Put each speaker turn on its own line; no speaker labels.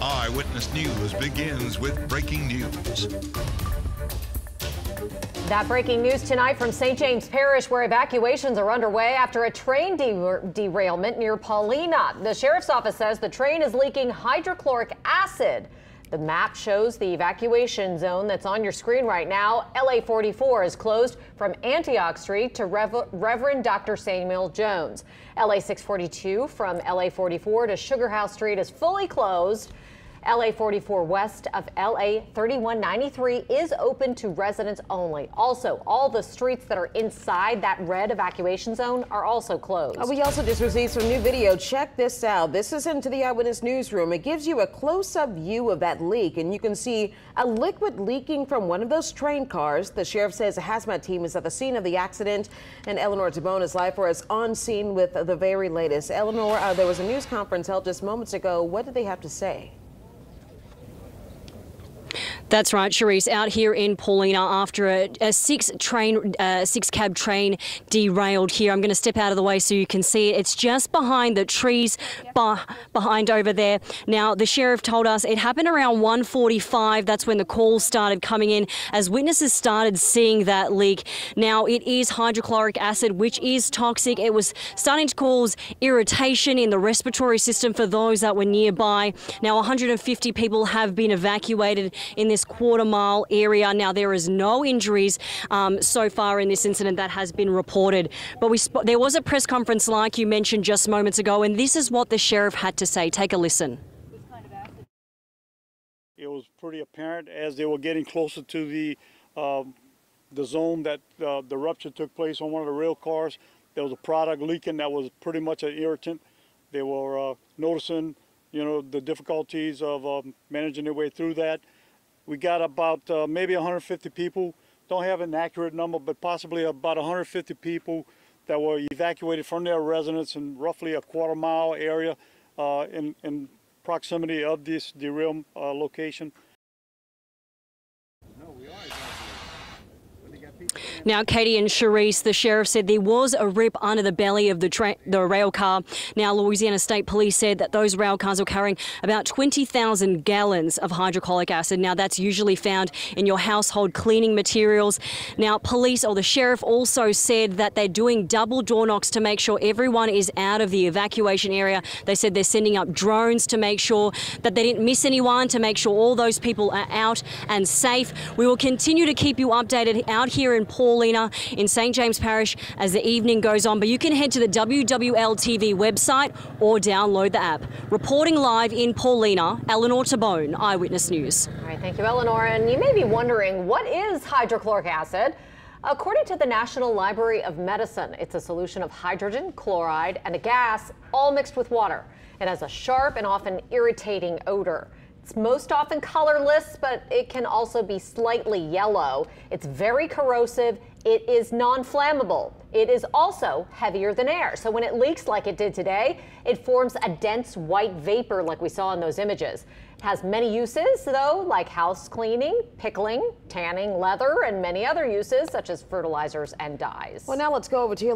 Eyewitness News begins with breaking news.
That breaking news tonight from St. James Parish, where evacuations are underway after a train derailment near Paulina. The sheriff's office says the train is leaking hydrochloric acid. The map shows the evacuation zone that's on your screen right now. LA 44 is closed from Antioch Street to Reverend Dr. Samuel Jones. LA 642 from LA 44 to Sugar House Street is fully closed. LA 44 west of LA 3193 is open to residents only. Also, all the streets that are inside that red evacuation zone are also closed.
We also just received some new video. Check this out. This is into the Eyewitness Newsroom. It gives you a close-up view of that leak, and you can see a liquid leaking from one of those train cars. The sheriff says a hazmat team is at the scene of the accident, and Eleanor Tabone is live for us on scene with the very latest. Eleanor, there was a news conference held just moments ago. What did they have to say?
That's right, Charisse, out here in Paulina after a six-cab train derailed here. I'm going to step out of the way so you can see it. It's just behind the trees behind over there. Now, the sheriff told us it happened around 1:45. That's when the calls started coming in as witnesses started seeing that leak. Now, it is hydrochloric acid, which is toxic. It was starting to cause irritation in the respiratory system for those that were nearby. Now, 150 people have been evacuated in this quarter-mile area. Now, there is no injuries so far in this incident that has been reported. But there was a press conference like you mentioned just moments ago, and this is what the sheriff had to say. Take a listen.
It was pretty apparent as they were getting closer to the zone that the rupture took place on one of the rail cars. There was a product leaking that was pretty much an irritant. They were noticing, the difficulties of managing their way through that. We got about maybe 150 people. Don't have an accurate number, but possibly about 150 people that were evacuated from their residence in roughly a quarter-mile area in proximity of this derailed location.
Now, Katie and Charisse, the sheriff said there was a rip under the belly of the rail car. Now, Louisiana State Police said that those rail cars were carrying about 20,000 gallons of hydrochloric acid. Now, that's usually found in your household cleaning materials. Now, police or the sheriff also said that they're doing double door knocks to make sure everyone is out of the evacuation area. They said they're sending up drones to make sure that they didn't miss anyone, to make sure all those people are out and safe. We will continue to keep you updated out here in Paulina in St. James Parish as the evening goes on, but you can head to the WWL TV website or download the app. Reporting live in Paulina, Eleanor Tabone, Eyewitness News.
All right, thank you, Eleanor. And you may be wondering, what is hydrochloric acid? According to the National Library of Medicine, it's a solution of hydrogen, chloride, and a gas all mixed with water. It has a sharp and often irritating odor. It's most often colorless, but it can also be slightly yellow. It's very corrosive. It is non-flammable. It is also heavier than air. So when it leaks like it did today, it forms a dense white vapor like we saw in those images. It has many uses, though, like house cleaning, pickling, tanning, leather, and many other uses, such as fertilizers and dyes.
Well, now let's go over to you.